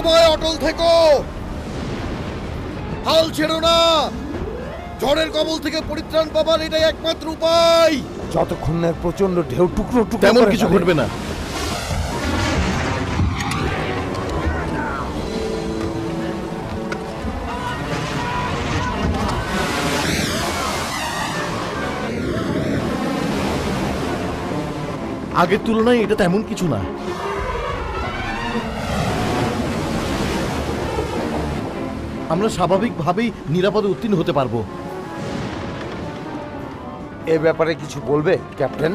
সবাই অটল থেকো, হাল ছেড়ো না। ঝড়ের কবল থেকে পরিত্রাণ পাবার এটাই একমাত্র উপায়। যতক্ষণ না প্রচন্ড ঢেউ টুকরো টুকরো তেমন করে কিছু ফেলে। ঘটবে না। আগের তুলনায় এটা তেমন কিছু না। আমরা স্বাভাবিকভাবেই নিরাপদে উত্তীর্ণ হতে পারবো। এ ব্যাপারে কিছু বলবে ক্যাপ্টেন?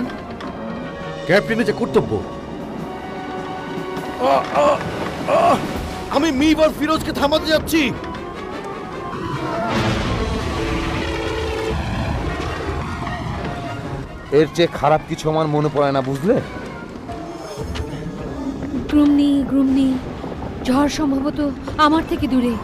ক্যাপ্টেনের যে কর্তব্য। আমি মিব আর ফিরোজকে থামাতে যাচ্ছি। এর চেয়ে খারাপ কিছু আমার মনে পড়ে না, বুঝলে? গ্রুমনি গ্রুমনি, ঝড় সম্ভবত আমার থেকে দূরে।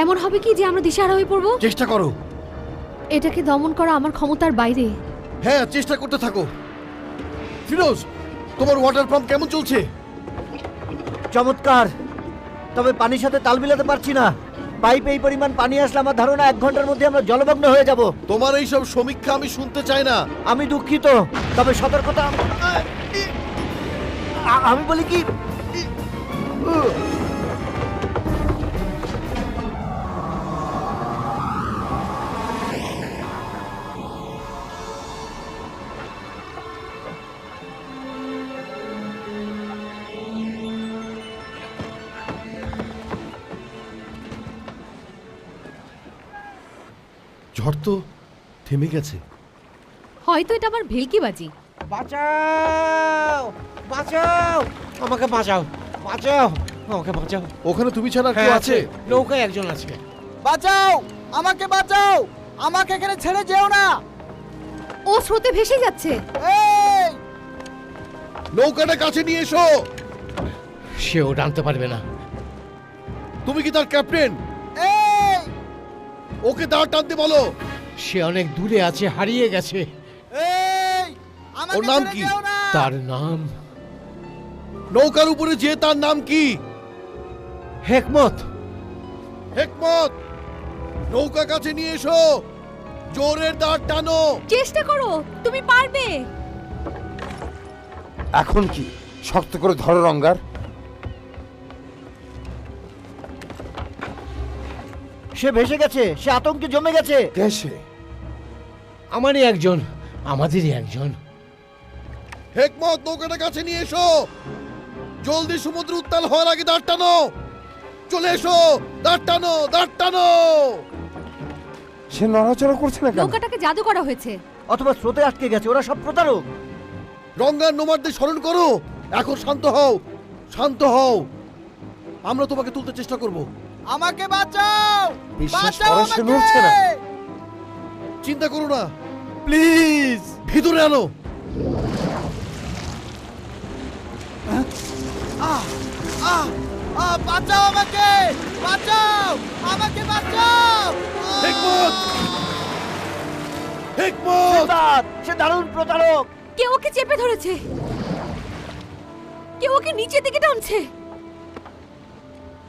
এমন হবে কি যে আমরা দিশাহারা হয়ে পড়বো? চেষ্টা করো। এটাকে দমন করা আমার ক্ষমতার বাইরে। হ্যাঁ, চেষ্টা করতে থাকো। ফিরোজ, তোমার ওয়াটার পাম্প কেমন চলছে? চমৎকার, তবে পানির সাথে তাল মিলাতে পারছি না। পাইপে এই পরিমাণ পানি আসলে আমার ধারণা 1 ঘন্টার মধ্যে আমরা জলমগ্ন হয়ে যাব। তোমার এইসব সমীক্ষা আমি শুনতে চাই না। আমি দুঃখিত, তবে সতর্কতা। আমি বলি কি, ঝড় তো থেমে গেছে। হয়তো এটা আমার ভেলকিবাজি। বাঁচাও বাঁচাও, আমাকে বাঁচাও বাঁচাও, আমাকে বাঁচাও। ওখানে তুমি ছাড়া আর কেউ আছে? নৌকায় একজন আছে। বাঁচাও, আমাকে বাঁচাও, আমাকে এখানে ছেড়ে যেও না। ও স্রোতে ভেসে যাচ্ছে। এই নৌকাটা কাছে নিয়ে এসো। সেও টানতে পারবে না। তুমি কি তার ক্যাপ্টেন? এই ওকে দাঁড় টানতে বলো। সে অনেক দূরে আছে, হারিয়ে গেছে। এই আমাকে ওর নাম ছেড়ে কি? যেও না। তার নাম নৌকার উপরে যে তার নাম কি? হেকমত। হেকমত, নৌকা কাছে নিয়ে এসো। জোরের দাঁড় টানো। চেষ্টা করো, তুমি পারবে। এখন কি শক্ত করে ধরো রঙ্গার। সে ভেসে গেছে, সে আতঙ্কে জমে গেছে। কে সে? আমারই একজন, আমাদেরই একজন। হেকমত, নৌকাটা কাছে নিয়ে এসো। জলদি সমুদ্র উত্তাল হওয়ার আগে দাঁড় টানো। চলে এসো, দাঁড় টানো, দাঁড় টানো। সে নড়াচড়া করছে না কেন? নৌকাটাকে জাদু করা হয়েছে। অথবা স্রোতে আটকে গেছে, ওরা সব প্রতারক। রঙ্গার নোমারদের স্মরণ করো। এখন শান্ত হও, শান্ত হও। আমরা তোমাকে তুলতে চেষ্টা করব। আমাকে বাঁচাও, বিশ্বাস বাঁচাও করো, সে আমাকে। নড়ছে না। চিন্তা করো না, প্লিজ। ভিতরে আনো। বাঁচাও আমাকে, বাঁচাও আমাকে, বাঁচাও। হেকমত, হেকমত। সিম্বাদ, সে দারুণ প্রতারক। কেউ ওকে চেপে ধরেছে, কেউ ওকে নিচের দিকে টানছে।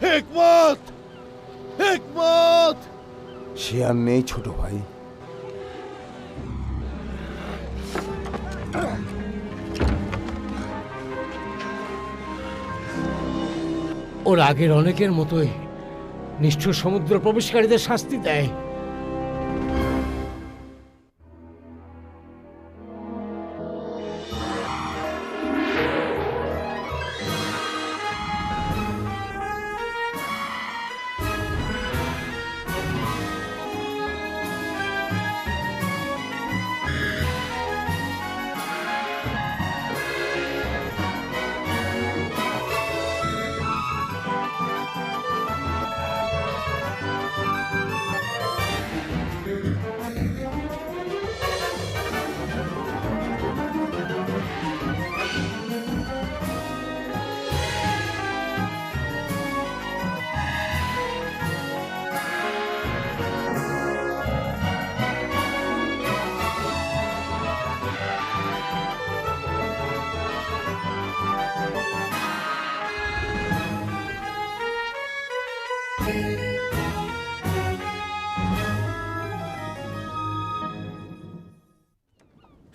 হেকমত, হেকমত। সে আর নেই ছোট ভাই। ওর আগের অনেকের মতোই নিষ্ঠুর সমুদ্র প্রবেশকারীদের শাস্তি দেয়।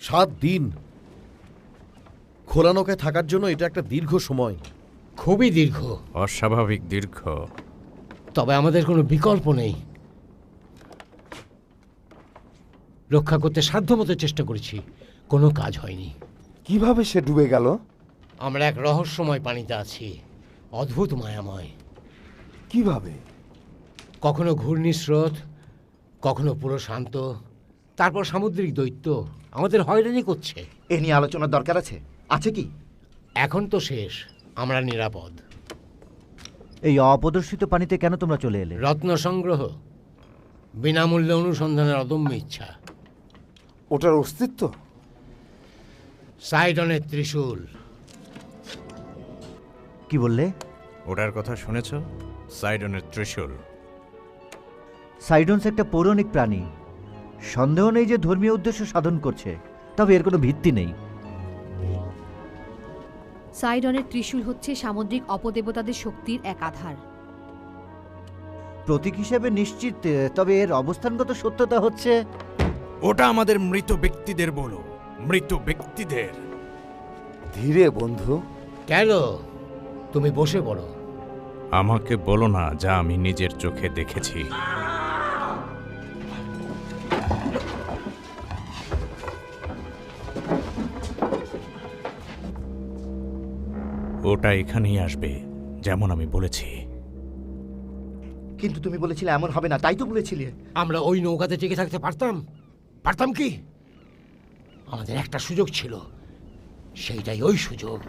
সাত দিন খোলা নৌকায় থাকার জন্য এটা একটা দীর্ঘ সময়। খুবই দীর্ঘ, অস্বাভাবিক দীর্ঘ। তবে আমাদের কোনো বিকল্প নেই। রক্ষা করতে সাধ্যমতো চেষ্টা করেছি, কোনো কাজ হয়নি। কিভাবে সে ডুবে গেল? আমরা এক রহস্যময় পানিতে আছি, অদ্ভুত মায়াময়। কিভাবে? কখনো ঘূর্ণিস্রোত, কখনো পুরো শান্ত, তারপর সামুদ্রিক দৈত্য আমাদের হয়রানি করছে। এ নিয়ে আলোচনার দরকার আছে? আছে কি? এখন তো শেষ, আমরা নিরাপদ। এই অপ্রদর্শিত পানিতে কেন তোমরা চলে এলে? রত্ন সংগ্রহ, বিনামূল্যে অনুসন্ধানের অদম্য ইচ্ছা। ওটার অস্তিত্ব? সাইডনের ত্রিশূল। কি বললে? ওটার কথা শুনেছ? সাইডনের ত্রিশূল। সাইডন্স একটা পৌরাণিক প্রাণী। সন্দেহ নেই যে ধর্মীয় উদ্দেশ্য সাধন করছে, তবে এর কোনো ভিত্তি নেই। সাইডনের ত্রিশূল হচ্ছে সামুদ্রিক অপদেবতাদের শক্তির এক আধার। প্রতীক হিসেবে নিশ্চিত, তবে এর অবস্থানগত সত্যতা হচ্ছে ওটা আমাদের মৃত ব্যক্তিদের বলো, মৃত ব্যক্তিদের। ধীরে বন্ধু। কেন? তুমি বসে পড়ো। আমাকে বলো না যা আমি নিজের চোখে দেখেছি। ওটা এখানেই আসবে, যেমন আমি বলেছি। কিন্তু তুমি বলেছিলে এমন হবে না, তাই তো বলেছিলে। আমরা ওই নৌকাতে টিকে থাকতে পারতাম? পারতাম কি? আমাদের একটা সুযোগ ছিল, সেইটাই ওই সুযোগ।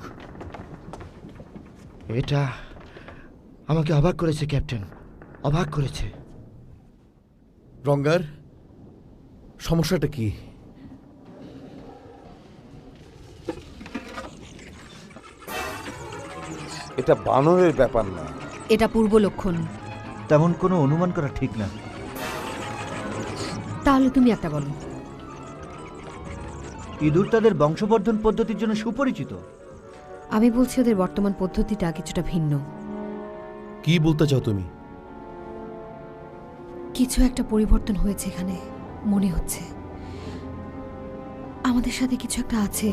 এটা আমাকে অবাক করেছে ক্যাপ্টেন, অবাক করেছে। রঙ্গার, সমস্যাটা কি? এটা বানরের ব্যাপার না। এটা পূর্ব লক্ষণ। তেমন কোনো অনুমান করা ঠিক না। তাহলে তুমি একটা বলো। ইঁদুর তাদের বংশবর্ধন পদ্ধতির জন্য সুপরিচিত। আমি বলছি ওদের বর্তমান পদ্ধতিটা কিছুটা ভিন্ন। কি বলতে চাও তুমি? কিছু একটা পরিবর্তন হয়েছে এখানে, মনে হচ্ছে। আমাদের সাথে কিছু একটা আছে,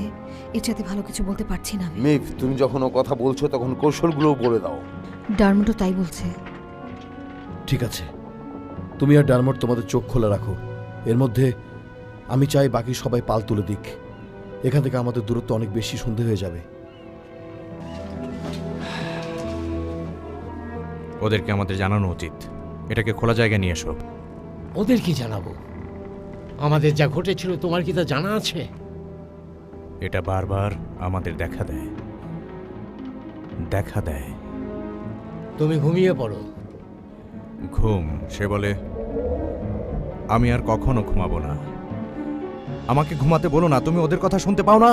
এর সাথে ভালো কিছু বলতে পারছি না আমি। মেভ, তুমি যখন ও কথা বলছো তখন কৌশলগুলোও বলে দাও। ডারমোটো তাই বলছে। ঠিক আছে, তুমি আর ডারমট তোমাদের চোখ খোলা রাখো। এর মধ্যে আমি চাই বাকি সবাই পাল তুলে দিক। এখান থেকে আমাদের দূরত্ব অনেক বেশি, সন্ধে হয়ে যাবে। ওদেরকে আমাদের জানানো উচিত। এটাকে খোলা জায়গায় নিয়ে এসো। ওদের কি জানাবো? আমাদের যা ঘটেছিল তোমার কি তা জানা আছে? এটা বারবার আমাদের দেখা দেয়, দেখা দেয়। তুমি ঘুমিয়ে পড়ো। ঘুম? সে বলে আমি আর কখনো ঘুমাবো না। আমাকে ঘুমাতে বলো না, তুমি ওদের কথা শুনতে পাও না?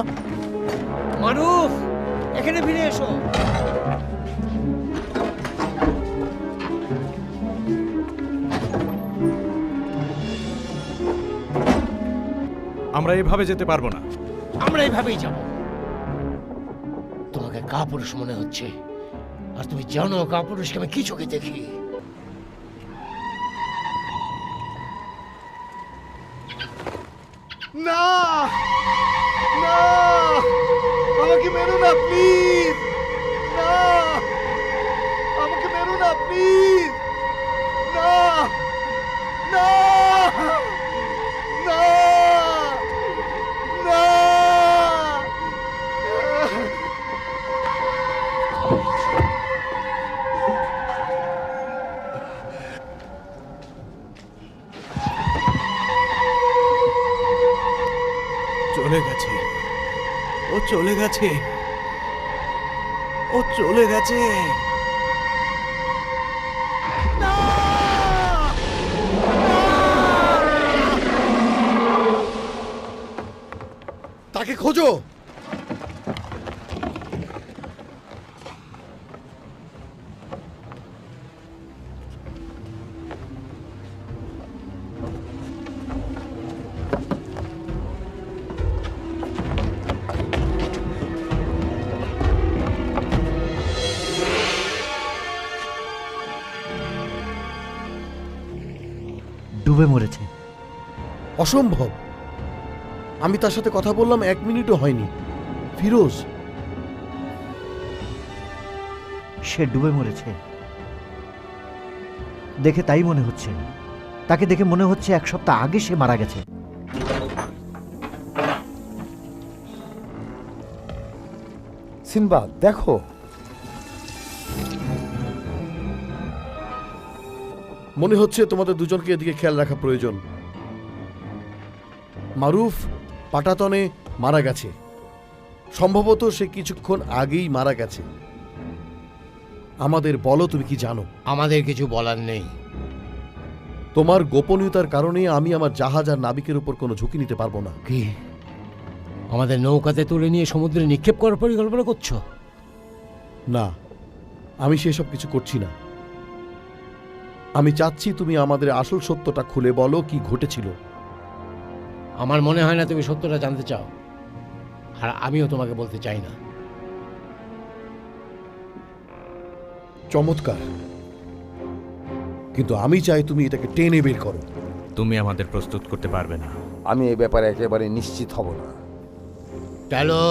মারুফ, এখানে ফিরে এসো। আমরা এভাবে যেতে পারবো না। আমরা এইভাবেই যাব। তোমাকে কাপুরুষ মনে হচ্ছে, আর তুমি জানো কাপুরুষকে আমি কি চোখে দেখি। না না, আমাকে মেরো না প্লিজ। না, আমাকে মেরো না প্লিজ। না না না না। চলে গেছে, ও চলে গেছে, ও চলে গেছে। তাকে খোঁজো। ডুবে মরেছে। অসম্ভব! আমি তার সাথে কথা বললাম, 1 মিনিটও হয়নি। ফিরোজ, সে ডুবে মরেছে। দেখে তাই মনে হচ্ছে। তাকে দেখে মনে হচ্ছে 1 সপ্তাহ আগে সে মারা গেছে। সিনবাদ, দেখো। মনে হচ্ছে তোমাদের দুজনকে এদিকে খেয়াল রাখা প্রয়োজন। মারুফ পাটাতনে মারা গেছে। সম্ভবত সে কিছুক্ষণ আগেই মারা গেছে। আমাদের বলো, তুমি কি জানো? আমাদের কিছু বলার নেই। তোমার গোপনীয়তার কারণে আমি আমার জাহাজ আর নাবিকের উপর কোনো ঝুঁকি নিতে পারবো না। কি আমাদের নৌকাতে তুলে নিয়ে সমুদ্রে নিক্ষেপ করার পরিকল্পনা করছো? না, আমি সেসব কিছু করছি না। আমি চাচ্ছি তুমি আমাদের আসল সত্যটা খুলে বলো, কি ঘটেছিল। আমার মনে হয় না তুমি সত্যটা জানতে চাও, আর আমিও তোমাকে বলতে চাই না। চমৎকার, কিন্তু আমি চাই তুমি এটাকে টেনে বের করো। তুমি আমাদের প্রস্তুত করতে পারবে না। আমি এই ব্যাপারে একেবারে নিশ্চিত হব না। চলো।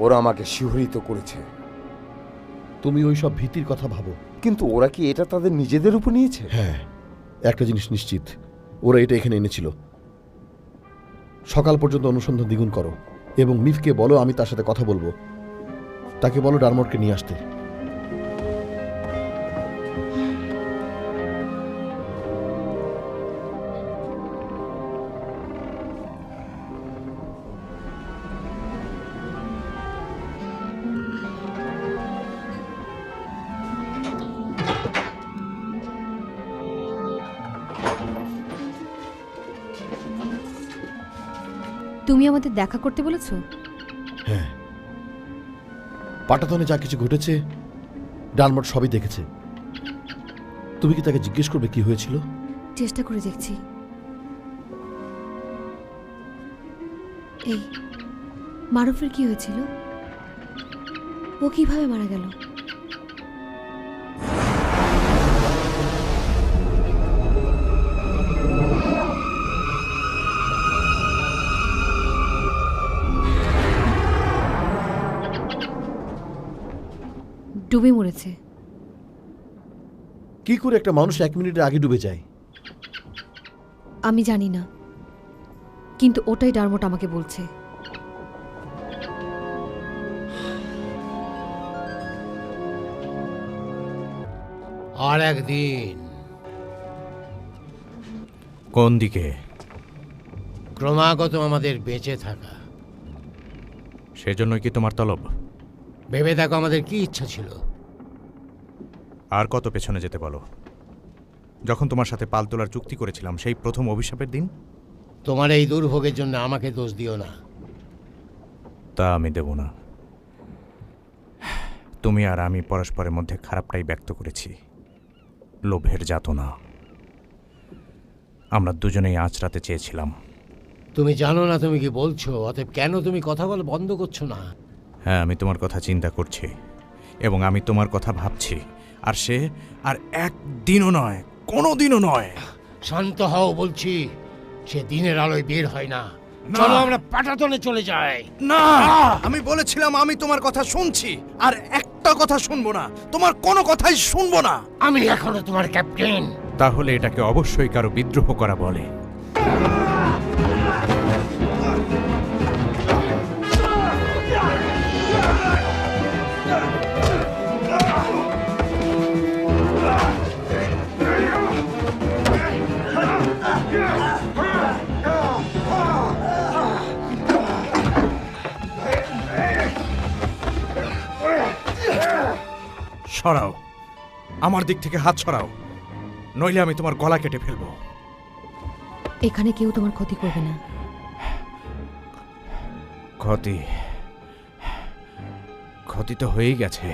ওরা আমাকে শিহরিত করেছে। তুমি ওই সব ভীতির কথা ভাবো, কিন্তু ওরা কি এটা তাদের নিজেদের উপর নিয়েছে? হ্যাঁ, একটা জিনিস নিশ্চিত, ওরা এটা এখানে এনেছিল। সকাল পর্যন্ত অনুসন্ধান দ্বিগুণ করো এবং মিফকে বলো আমি তার সাথে কথা বলবো। তাকে বলো ডারমোটকে নিয়ে আসতে। তুমি আমাদের দেখা করতে বলেছো? হ্যাঁ, পাটাতনে যা কিছু ঘটেছে ডারমোট সবই দেখেছে। তুমি কি তাকে জিজ্ঞেস করবে কি হয়েছিল? চেষ্টা করে দেখছি। এই মারুফের কি হয়েছিল? ও কিভাবে মারা গেল? ডুবে মরেছে। কি করে একটা মানুষ 1 মিনিটের আগে ডুবে যায়? আমি জানি না, কিন্তু ওটাই ডারমোট আমাকে বলছে। আর একদিন। কোন দিকে? ক্রমাগত আমাদের বেঁচে থাকা। সেজন্যই কি তোমার তলব? ভেবে দেখো আমাদের কি ইচ্ছা ছিল। আর কত পেছনে যেতে বলো? যখন তোমার সাথে পাল তোলার চুক্তি করেছিলাম, সেই প্রথম অভিশাপের দিন। তোমার এই দুর্ভোগের জন্য আমাকে দোষ দিও না। তা আমি দেব না। তুমি আর আমি পরস্পরের মধ্যে খারাপটাই ব্যক্ত করেছি, লোভের যাতনা। আমরা দুজনেই আঁচড়াতে চেয়েছিলাম। তুমি জানো না তুমি কি বলছো, অতএব কেন তুমি কথা বলা বন্ধ করছো না? হ্যাঁ, আমি তোমার কথা চিন্তা করছি এবং আমি তোমার কথা ভাবছি, আর সে আর একদিনও নয়, কোনোদিনও নয়। শান্ত হও বলছি। সে দিনের আলোয় বের হয় না। চলো আমরা পাটাতনে চলে যাই। না, আমি বলেছিলাম আমি তোমার কথা শুনছি, আর একটা কথা শুনবো না, তোমার কোনো কথাই শুনবো না। আমি এখনো তোমার ক্যাপ্টেন। তাহলে এটাকে অবশ্যই কারো বিদ্রোহ করা বলে। সরাও, আমার দিক থেকে হাত সরাও, নইলে আমি তোমার গলা কেটে ফেলবো। এখানে কেউ তোমার ক্ষতি করবে না। ক্ষতি ক্ষতি তো হয়েই গেছে।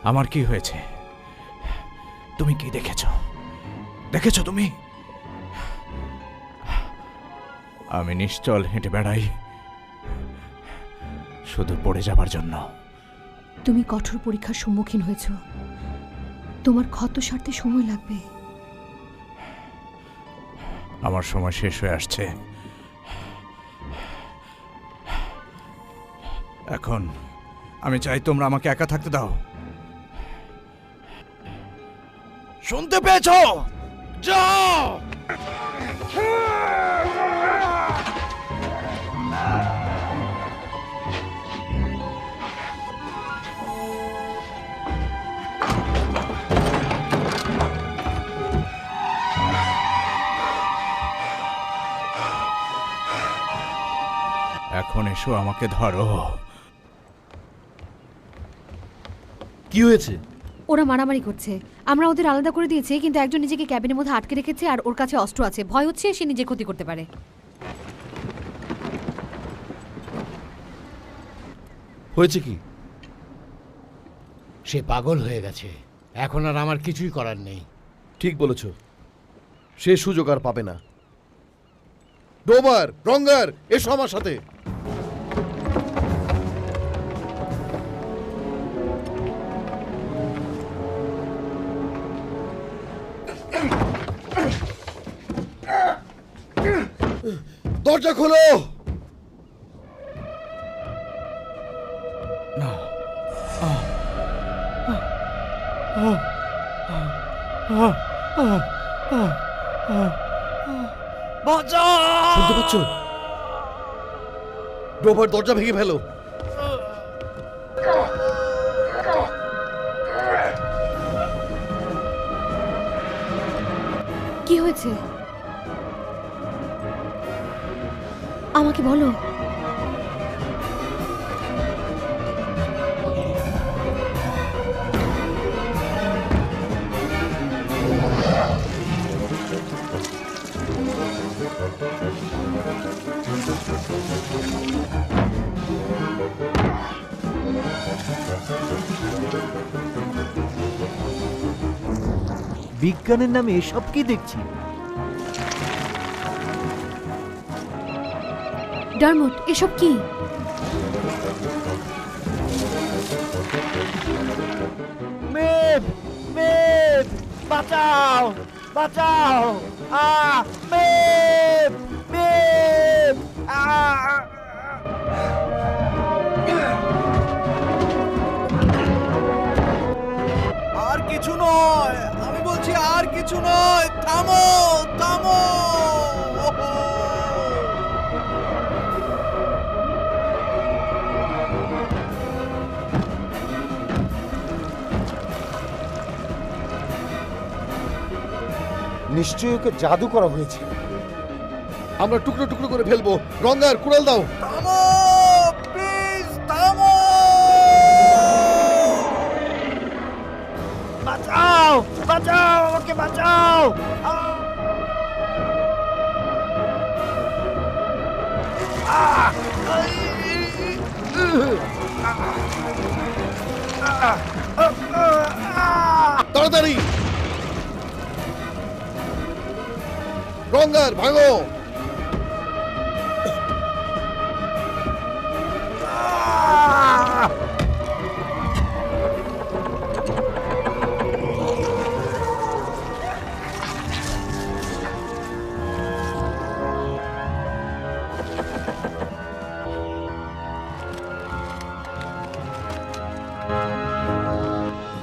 আমার কি হয়েছে তুমি কি দেখেছো? তুমি আমি নিশ্চল হেঁটে বেড়াই শুধু পড়ে যাবার জন্য। তুমি কঠোর পরীক্ষার সম্মুখীন হয়েছ, তোমার ক্ষত সারতে সময় লাগবে। আমার সময় শেষ হয়ে আসছে। এখন আমি চাই তোমরা আমাকে একা থাকতে দাও। শুনতে পেয়েছো? যাও। এখন এসো, আমাকে ধরো। কি হয়েছে? ওরা মারামারি করছে। আমরা ওদের আলাদা করে দিয়েছি, কিন্তু একজন নিজেকে ক্যাবিনের মধ্যে আটকে রেখেছে আর ওর কাছে অস্ত্র আছে। ভয় হচ্ছে সে নিজে ক্ষতি করতে পারে। হয়েছে কি? সে পাগল হয়ে গেছে। এখন আর আমার কিছুই করার নেই। ঠিক বলেছ, সে সুযোগ আর পাবে না। ডোবার, রঙ্গার, এসো আমার সাথে। দরজা খোলো। শুনতে পাচ্ছ? ডোবার, দরজা ভেঙে ফেলো। কি হয়েছে আমাকে বলো। বিজ্ঞানের নামে এসব কি দেখছি? ডারমট, এসব কি? মেভ, মেভ, বাঁচাও, বাঁচাও! মেভ, মেভ! আর কিছু নয়, আমি বলছি আর কিছু নয়। থামো, থামো। নিশ্চয়ই ওকে জাদু করা হয়েছে। আমরা টুকরো টুকরো করে ফেলবো। রঙ্গার, কুড়াল দাও। থামো, প্লিজ থামো। বাঁচাও, বাঁচাও, আমাকে বাঁচাও! তাড়াতাড়ি! রঙ্গার, ভাঙো।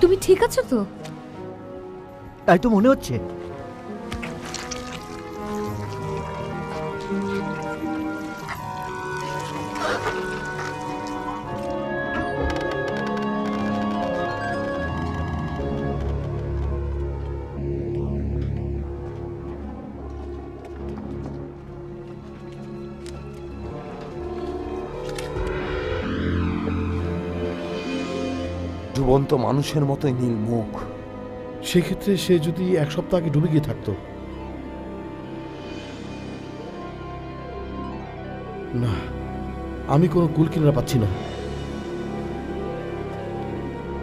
তুমি ঠিক আছো তো? তাই তো মনে হচ্ছে। ডুবন্ত মানুষের মতোই নীল মুখ। সেক্ষেত্রে সে যদি এক সপ্তাহ আগে ডুবে গিয়ে থাকতো। না, আমি কোনো কুল কিনারা পাচ্ছি না।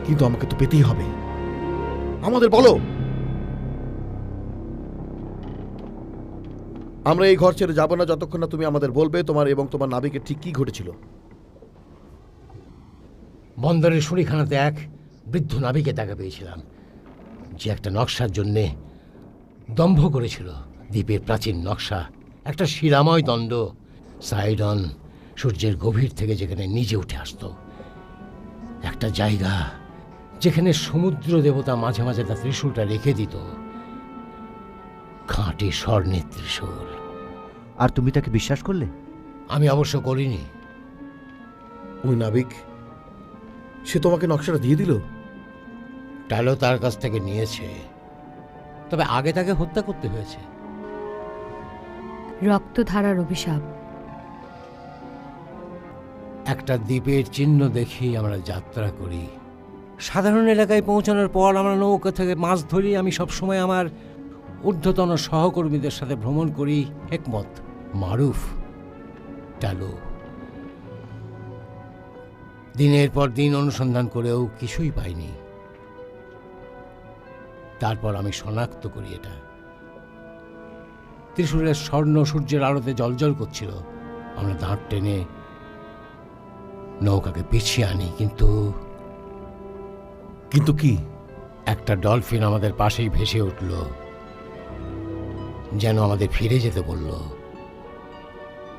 কিন্তু আমাকে তো পেতেই হবে। আমাদের বলো। আমরা এই ঘর ছেড়ে যাব না যতক্ষণ না তুমি আমাদের বলবে তোমার এবং তোমার নাবিকের ঠিক কি ঘটেছিল। বন্দরের শুঁড়িখানাতে এক বৃদ্ধ নাবিকে দেখা পেয়েছিলাম, যে একটা নকশার জন্যে দম্ভ করেছিল। দ্বীপের প্রাচীন নকশা, একটা শিলাময় দণ্ড, সাইডন, সূর্যের গভীর থেকে যেখানে নিজে উঠে আসতো, একটা জায়গা যেখানে সমুদ্র দেবতা মাঝে মাঝে তার ত্রিশূলটা রেখে দিত, খাঁটি স্বর্ণের ত্রিশূল। আর তুমি তাকে বিশ্বাস করলে? আমি অবশ্য করিনি। ওই নাবিক, সে তোমাকে নকশাটা দিয়ে দিল? টালো তার কাছ থেকে নিয়েছে, তবে আগে তাকে হত্যা করতে হয়েছে। রক্তধারার অভিশাপ। একটা দ্বীপের চিহ্ন দেখি আমরা যাত্রা করি। সাধারণ এলাকায় পৌঁছানোর পর আমরা নৌকা থেকে মাছ ধরি। আমি সবসময় আমার ঊর্ধ্বতন সহকর্মীদের সাথে ভ্রমণ করি, হেকমত, মারুফ, টালো। দিনের পর দিন অনুসন্ধান করেও কিছুই পাইনি। তারপর আমি শনাক্ত করি এটা। ত্রিশূলের স্বর্ণ সূর্যের আলোতে জ্বলজ্বল করছিল। আমরা দাঁড় টেনে নৌকাকে পিছিয়ে আনি, কিন্তু কিন্তু কি? একটা ডলফিন আমাদের পাশেই ভেসে উঠল, যেন আমাদের ফিরে যেতে বলল।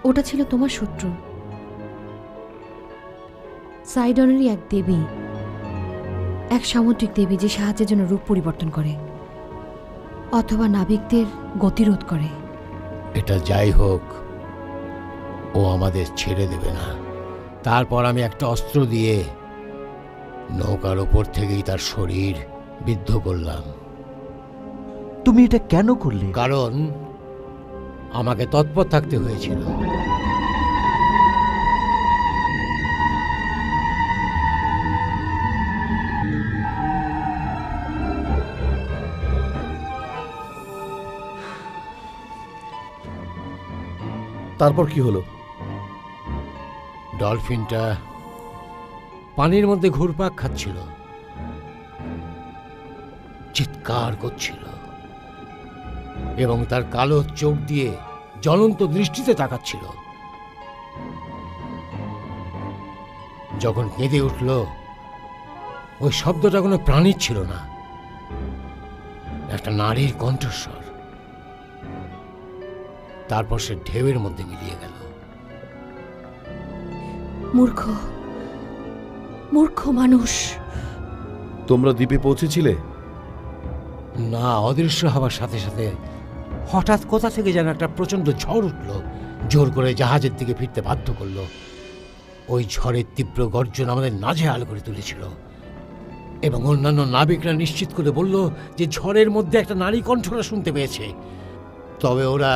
ওটা ছিল তোমার শত্রু, সাইডনেরই এক দেবী, এক সামুদ্রিক দেবী যে সাহায্যের জন্য রূপ পরিবর্তন করে অথবা নাবিকদের গতিরোধ করে। এটা যাই হোক, ও আমাদের ছেড়ে দেবে না। তারপর আমি একটা অস্ত্র দিয়ে নৌকার ওপর থেকেই তার শরীর বিদ্ধ করলাম। তুমি এটা কেন করলে? কারণ আমাকে তৎপর থাকতে হয়েছিল। তারপর কি হলো? ডলফিনটা পানির মধ্যে ঘুরপাক খাচ্ছিল, চিৎকার করছিল এবং তার কালো চোখ দিয়ে জ্বলন্ত দৃষ্টিতে তাকাচ্ছিল। যখন কেঁদে উঠল, ওই শব্দটা কোনো প্রাণীর ছিল না, একটা নারীর কণ্ঠস্বর। তারপর সে ঢেউয়ের মধ্যে মিলিয়ে গেল। মূর্খ, মূর্খ মানুষ। তোমরা দ্বীপে পৌঁছেছিলে? না, অদৃশ্য হওয়ার সাথে সাথে হঠাৎ কোথা থেকে যেন একটা প্রচণ্ড ঝড় উঠল, জোর করে জাহাজের দিকে ফিরতে বাধ্য করলো। ওই ঝড়ের তীব্র গর্জন আমাদের নাজেহাল করে তুলেছিল এবং অন্যান্য নাবিকরা নিশ্চিত করে বলল যে ঝড়ের মধ্যে একটা নারী কণ্ঠরা শুনতে পেয়েছে। তবে ওরা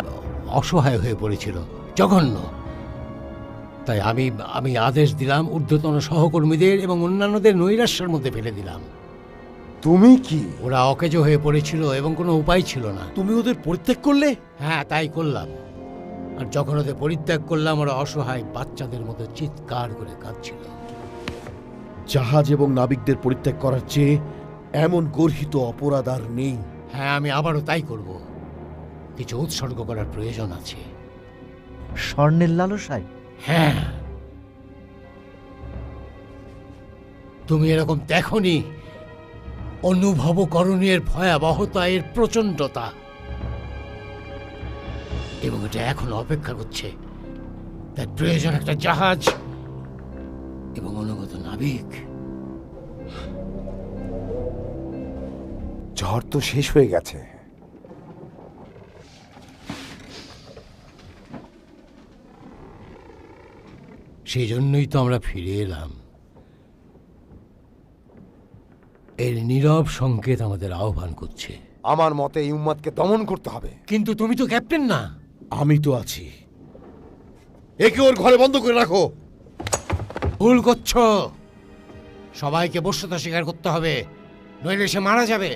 অসহায় হয়ে পড়েছিল, জঘন্য। তাই আমি আদেশ দিলাম, ঊর্ধ্বতন সহকর্মীদের এবং অন্যান্যদের নৈরাশ্যের মধ্যে ফেলে দিলাম। তুমি কি? ওরা অকেজো হয়ে পড়েছিল এবং কোনো উপায় ছিল না। তুমি ওদের পরিত্যাগ করলে? হ্যাঁ, তাই করলাম। আর যখন ওদের পরিত্যাগ করলাম, ওরা অসহায় বাচ্চাদের মতো চিৎকার করে কাঁদছিল। জাহাজ এবং নাবিকদের পরিত্যাগ করার চেয়ে এমন গর্হিত অপরাধ আর নেই। হ্যাঁ, আমি আবারও তাই করব। কিছু উৎসর্গ করার প্রয়োজন আছে। স্বর্ণের লালসায়? হ্যাঁ, তুমি এরকম দেখনি অনুভবকরণের ভয়াবহতা, এর প্রচণ্ডতা, এবং এটা এখন অপেক্ষা করছে। তার প্রয়োজন একটা জাহাজ এবং অনুগত নাবিক। ঝড় তো শেষ হয়ে গেছে। সেই জন্যই তো আমরা ফিরে এলাম। এর নীরব সংকেত আমাদের আহ্বান করছে। আমার মতে এই উম্মাদকে দমন করতে হবে। কিন্তু তুমি তো ক্যাপ্টেন না। আমি তো আছি। একে ওর ঘরে বন্ধ করে রাখো। ভুল করছো। সবাইকে বশ্যতা স্বীকার করতে হবে, নইলে সে মারা যাবে।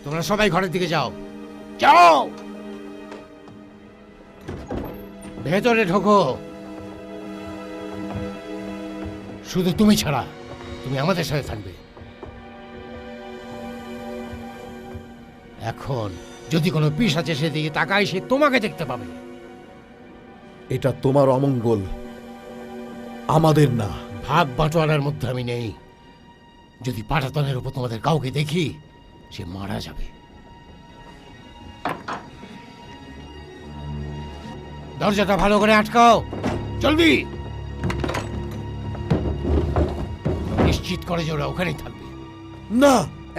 তোমরা সবাই ঘরের দিকে যাও, যাও, ভেতরে ঢোকো। শুধু তুমি ছাড়া, তুমি আমাদের সাথে থাকবে। এখন যদি কোনো পিশাচ সেদিকে তাকায়, সে তোমাকে দেখতে পাবে। এটা তোমার অমঙ্গল, আমাদের না। ভাগ বাটোয়ারার মধ্যে আমি নেই। যদি পাটাতনের উপর তোমাদের কাউকে দেখি, সে মারা যাবে। দরজাটা ভালো করে আটকাও, জলদি। নিশ্চিত করে যে ওরা ওখানেই থাকবে। না,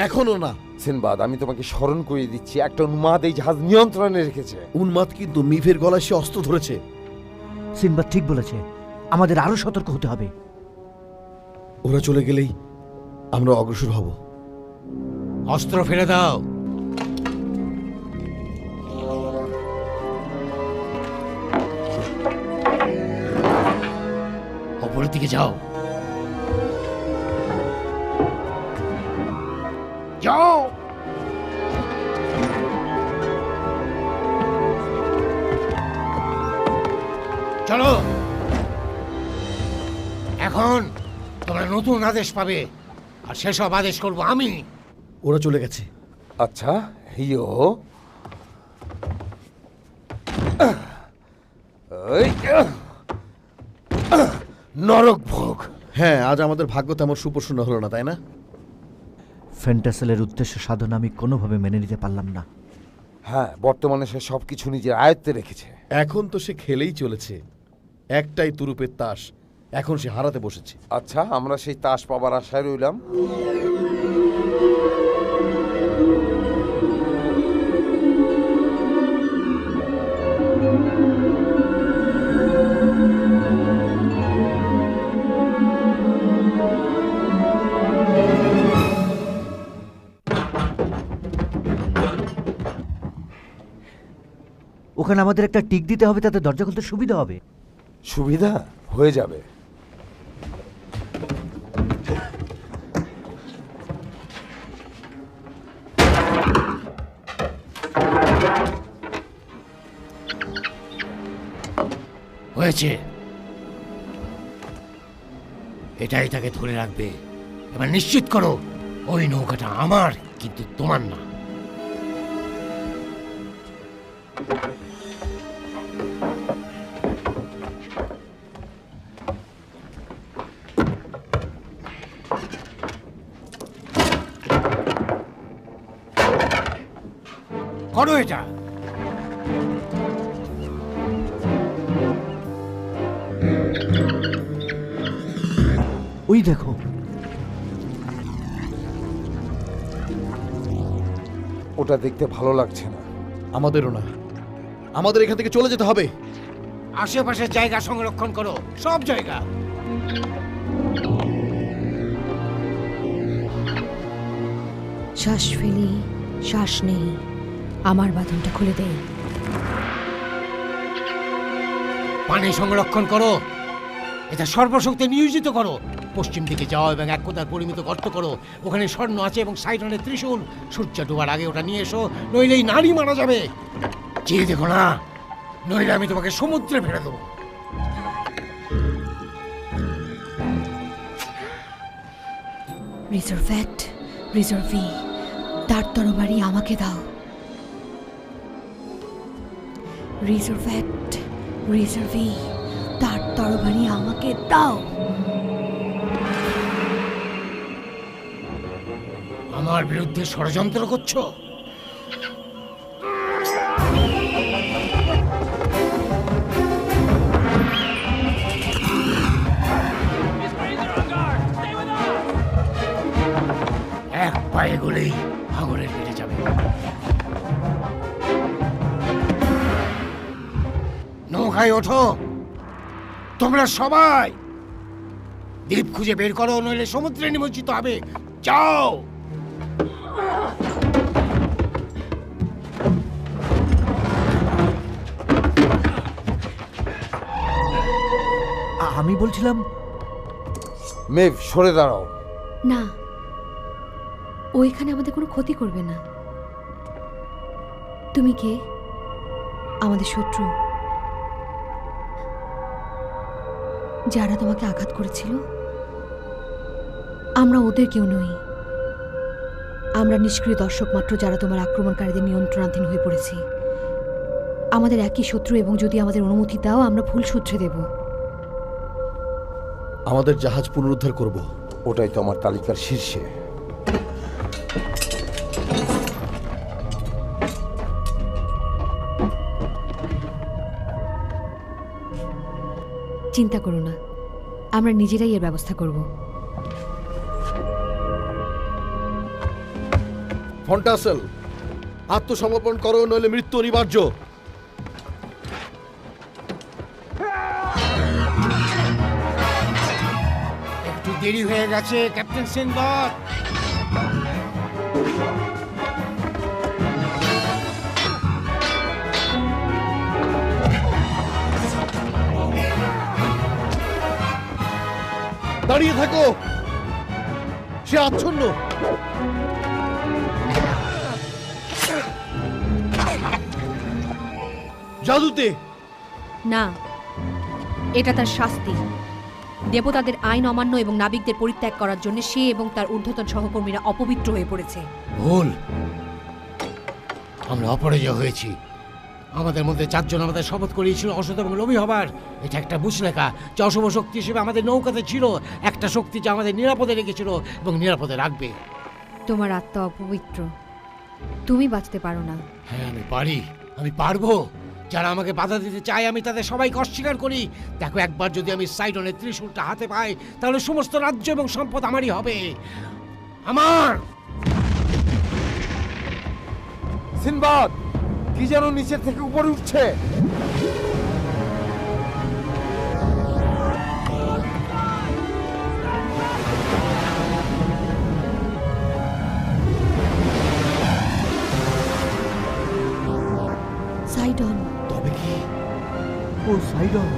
এখনো না। সিনবাদ, আমি তোমাকে স্মরণ করিয়ে দিচ্ছি, একটা উন্মাদ এই জাহাজ নিয়ন্ত্রণে রেখেছে। উন্মাদ কিন্তু মিভের গলায় সে অস্ত্র ধরেছে। সিনবাদ ঠিক বলেছে, আমাদের আরো সতর্ক হতে হবে। ওরা চলে গেলেই আমরা অগ্রসর হব। অস্ত্র ফেলে দাও। ওপরের দিকে যাও, যাও। চলো, এখন তোমরা নতুন আদেশ পাবে, আর সেসব আদেশ করবো আমি। ওরা চলে গেছে। আচ্ছা, হিও নরক ভোগ। হ্যাঁ, আজ আমাদের ভাগ্য তেমন সুপ্রসন্ন হলো না, তাই না? ফ্যান্টাসেলের উদ্দেশ্য সাধন আমি কোনোভাবে মেনে নিতে পারলাম না। হ্যাঁ, বর্তমানে সে সবকিছু নিজের আয়ত্তে রেখেছে। এখন তো সে খেলেই চলেছে। একটাই তুরুপের তাস, এখন সে হারাতে বসেছে। আচ্ছা, আমরা সেই তাস পাবার আশায় রইলাম। ওখানে আমাদের একটা টিক দিতে হবে, তাতে দরজা খুলতে সুবিধা হবে। সুবিধা হয়ে যাবে। হয়েছে, এটাই তাকে ধরে রাখবে। এবার নিশ্চিত করো ওই নৌকাটা আমার, কিন্তু তোমার না। করো এটা। ওই দেখো, ওটা দেখতে ভালো লাগছে না। আমাদেরও না। আমাদের এখান থেকে চলে যেতে হবে। আশেপাশের জায়গা সংরক্ষণ করো, সব জায়গা। শ্বাস ফেলি, শ্বাস নেই, আমার বাঁধনটা খুলে দেই। পানি সংরক্ষণ করো, এটা সর্বশক্তি নিয়োজিত করো। পশ্চিম দিকে যাও এবং এক কোথায় পরিমিত গর্ত করো। ওখানে স্বর্ণ আছে এবং সাইডনের ত্রিশূল। সূর্য ডোবার আগে ওটা নিয়ে এসো, নইলে এই নারী মারা যাবে। চেয়ে দেখো না, নইলে আমি তোমাকে সমুদ্রে ফেলে দেবো। রিজার্ভেট, রিজার্ভি, তার তরবারি আমাকে দাও। রিজার্ভেট, রিজার্ভি, তার তরবারি আমাকে দাও। আমার বিরুদ্ধে ষড়যন্ত্র করছো? এক পায়ে গলেই হাঙরের পেটে যাবে। নৌকায় ওঠো তোমরা সবাই। দ্বীপ খুঁজে বের করো, নইলে সমুদ্রে নিমজ্জিত হবে। যাও। আমি বলছিলাম, মেভ, সরে দাঁড়াও। না, ও এখানে আমাদের কোনো ক্ষতি করবে না। তুমি কে? আমাদের শত্রু? যারা তোমাকে আঘাত করেছিল? আমরা ওদের কেউ নই। আমরা নিষ্ক্রিয় দর্শক মাত্র, যারা তোমার আক্রমণকারীদের নিয়ন্ত্রণাধীন হয়ে পড়েছি। আমাদের একই শত্রু, এবং যদি আমাদের অনুমতি দাও আমরা ভুল সূত্রে দেব। আমাদের জাহাজ পুনরুদ্ধার করব। ওটাই তো আমার তালিকার শীর্ষে। চিন্তা করো না, আমরা নিজেরাই এর ব্যবস্থা করব। ফন্টাসেল, আত্মসমর্পণ করো, নইলে মৃত্যু অনিবার্য। একটু দেরি হয়ে গেছে ক্যাপ্টেন সিনবাদ। দাঁড়িয়ে থাকো, সে আচ্ছন্ন। জাদুতে না, এটা তার শাস্তি। দেবতাদের আইন অমান্য এবং নাবিকদের পরিত্যাগ করার জন্য সে এবং তার ঊর্ধ্বতন সহকর্মীরা অপবিত্র হয়ে পড়েছে। ভুল, আমরা অপরাজয় হয়েছি। আমাদের মধ্যে 4 জন আমাদের শপথ করিয়েছিল অসৎ এবং লোভী হবার। এটা একটা বুঝলেখা যে অশুভ শক্তি হিসেবে আমাদের নৌকাতে ছিল, একটা শক্তি যা আমাদের নিরাপদে রেখেছিল এবং নিরাপদে রাখবে। তোমার আত্মা অপবিত্র, তুমি বাঁচতে পারো না। হ্যাঁ, আমি পারি, আমি পারবো। যারা আমাকে বাধা দিতে চায় আমি তাদের সবাইকে অস্বীকার করি। দেখো, একবার যদি আমি সাইডনের ত্রিশূলটা হাতে পাই তাহলে সমস্ত রাজ্য এবং সম্পদ আমারই হবে। আমার সিনবাদ, কি যেন নিচের থেকে উপরে উঠছে। সাইডন, তবে কি? ও সাইডন,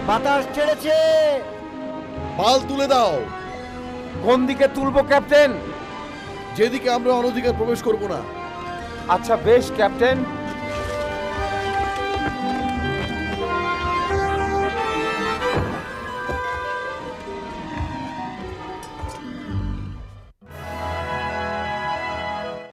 বাতাস ছেড়েছে। পাল তুলে দাও। কোন দিকে তুলবো ক্যাপ্টেন? যেদিকে আমরা অনধিকার প্রবেশ করব না। আচ্ছা বেশ ক্যাপ্টেন।